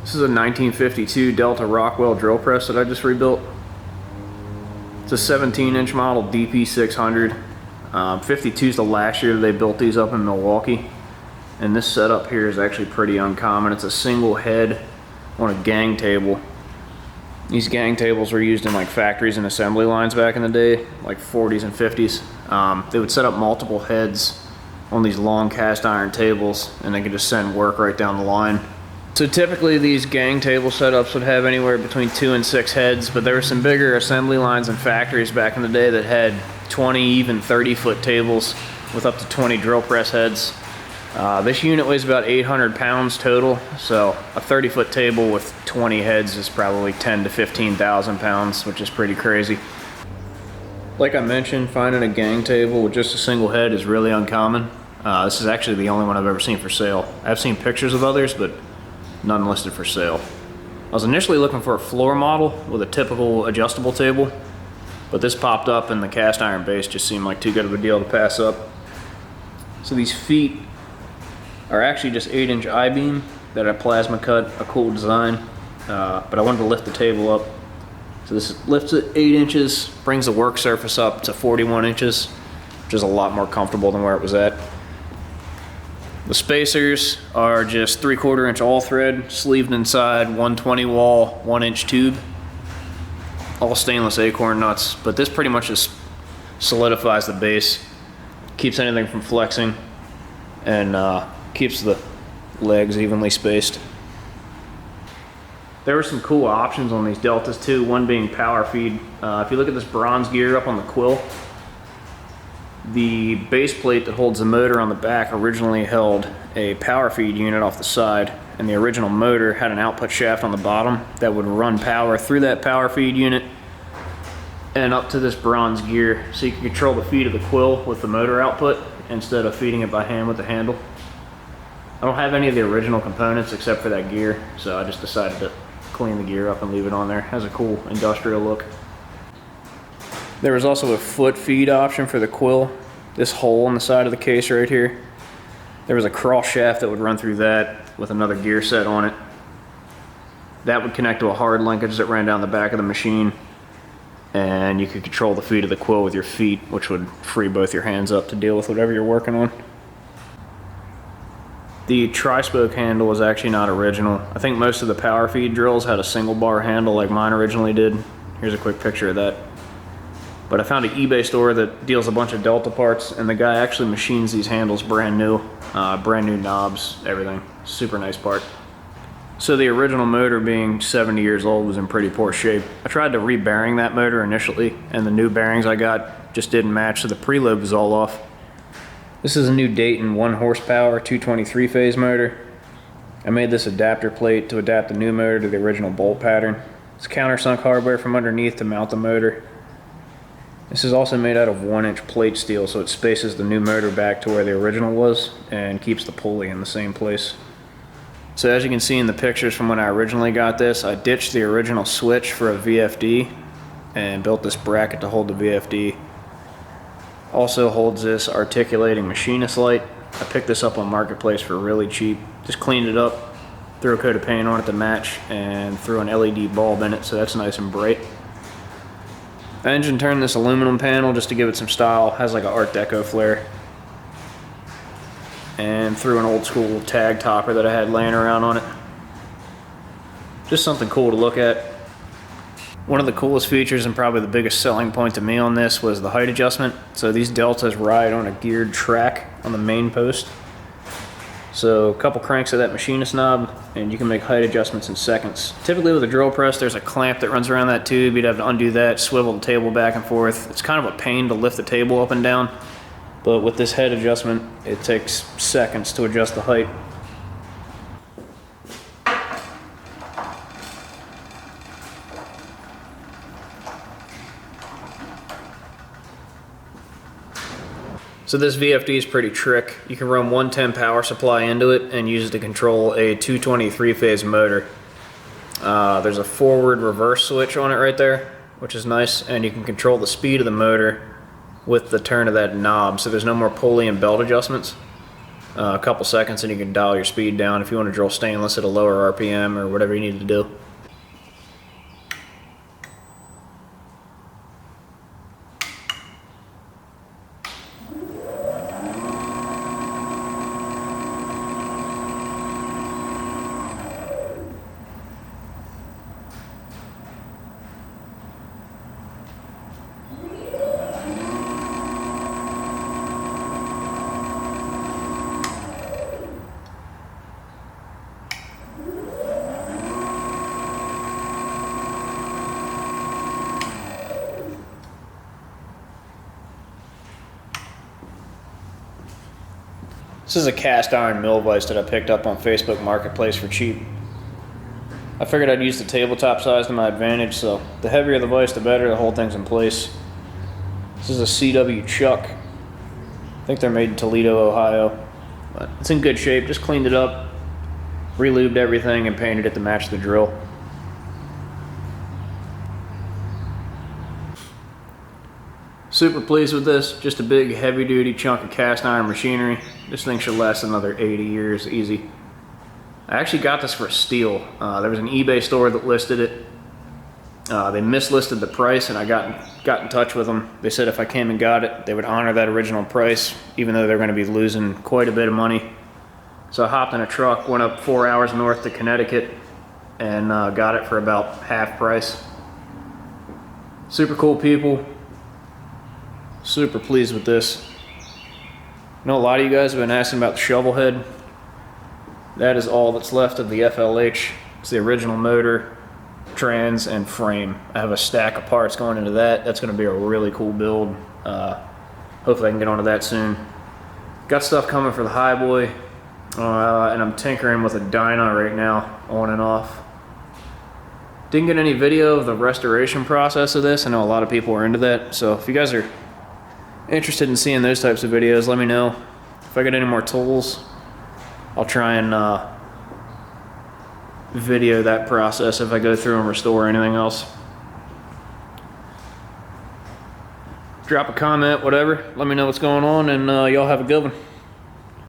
This is a 1952 Delta Rockwell drill press that I just rebuilt. It's a 17-inch model DP600. 52 is the last year they built these up in Milwaukee. And this setup here is actually pretty uncommon. It's a single head on a gang table. These gang tables were used in like factories and assembly lines back in the day, like 40s and 50s. They would set up multiple heads on these long cast iron tables, and they could just send work right down the line. So typically these gang table setups would have anywhere between 2 and 6 heads, but there were some bigger assembly lines and factories back in the day that had 20, even 30-foot tables with up to 20 drill press heads. This unit weighs about 800 pounds total, so a 30-foot table with 20 heads is probably 10 to 15,000 pounds, which is pretty crazy. Like I mentioned, finding a gang table with just a single head is really uncommon. This is actually the only one I've ever seen for sale. I've seen pictures of others, but none listed for sale. I was initially looking for a floor model with a typical adjustable table, but this popped up and the cast iron base just seemed like too good of a deal to pass up. So these feet are actually just 8-inch I-beam that I plasma cut, a cool design, but I wanted to lift the table up. So this lifts it 8 inches, brings the work surface up to 41 inches, which is a lot more comfortable than where it was at. The spacers are just 3/4 inch all thread, sleeved inside, 120 wall, 1-inch tube. All stainless acorn nuts, but this pretty much just solidifies the base, keeps anything from flexing, and keeps the legs evenly spaced. There were some cool options on these Deltas too, one being power feed. If you look at this bronze gear up on the quill, the base plate that holds the motor on the back originally held a power feed unit off the side, and the original motor had an output shaft on the bottom that would run power through that power feed unit and up to this bronze gear, so you can control the feed of the quill with the motor output instead of feeding it by hand with the handle. I don't have any of the original components except for that gear, so I just decided to clean the gear up and leave it on there. It has a cool industrial look. There was also a foot feed option for the quill. This hole in the side of the case right here, there was a cross shaft that would run through that with another gear set on it. That would connect to a hard linkage that ran down the back of the machine, and you could control the feed of the quill with your feet, which would free both your hands up to deal with whatever you're working on. The tri-spoke handle was actually not original. I think most of the power feed drills had a single bar handle like mine originally did. Here's a quick picture of that. But I found an eBay store that deals a bunch of Delta parts, and the guy actually machines these handles brand new knobs, everything. Super nice part. So the original motor, being 70 years old, was in pretty poor shape. I tried to re-bearing that motor initially, and the new bearings I got just didn't match, so the preload was all off. This is a new Dayton 1 horsepower 223 phase motor. I made this adapter plate to adapt the new motor to the original bolt pattern. It's countersunk hardware from underneath to mount the motor. This is also made out of 1-inch plate steel, so it spaces the new motor back to where the original was and keeps the pulley in the same place. So as you can see in the pictures from when I originally got this, I ditched the original switch for a VFD and built this bracket to hold the VFD. Also holds this articulating machinist light. I picked this up on Marketplace for really cheap. Just cleaned it up, threw a coat of paint on it to match, and threw an LED bulb in it, so that's nice and bright. I engine turned this aluminum panel just to give it some style. It has like an Art Deco flare. And threw an old school tag topper that I had laying around on it. Just something cool to look at. One of the coolest features and probably the biggest selling point to me on this was the height adjustment. So these Deltas ride on a geared track on the main post. So a couple cranks of that machinist knob and you can make height adjustments in seconds. Typically with a drill press, there's a clamp that runs around that tube. You'd have to undo that, swivel the table back and forth. It's kind of a pain to lift the table up and down, but with this head adjustment, it takes seconds to adjust the height. So this VFD is pretty trick. You can run 110 power supply into it and use it to control a 223 phase motor. There's a forward reverse switch on it right there, which is nice, and you can control the speed of the motor with the turn of that knob, so there's no more pulley and belt adjustments. a couple seconds, and you can dial your speed down if you want to drill stainless at a lower RPM or whatever you need to do. This is a cast iron mill vise that I picked up on Facebook Marketplace for cheap. I figured I'd use the tabletop size to my advantage, so the heavier the vise, the better. The whole thing's in place. This is a CW Chuck. I think they're made in Toledo, Ohio. But it's in good shape. Just cleaned it up, re-lubed everything, and painted it to match the drill. Super pleased with this. Just a big heavy duty chunk of cast iron machinery. This thing should last another 80 years easy. I actually got this for a steal. There was an eBay store that listed it. They mislisted the price, and I got in touch with them. They said if I came and got it, they would honor that original price, even though they're going to be losing quite a bit of money. So I hopped in a truck, went up 4 hours north to Connecticut, and got it for about half price. Super cool people. Super pleased with this. I know a lot of you guys have been asking about the shovel head. That is all that's left of the FLH. It's the original motor, trans, and frame. I have a stack of parts going into that. That's going to be a really cool build. Hopefully I can get onto that soon. Got stuff coming for the Highboy, and I'm tinkering with a Dyna right now, on and off. Didn't get any video of the restoration process of this. I know a lot of people are into that, so if you guys are interested in seeing those types of videos, let me know. If I get any more tools, I'll try and video that process if I go through and restore anything else. Drop a comment, whatever. Let me know what's going on, and y'all have a good one.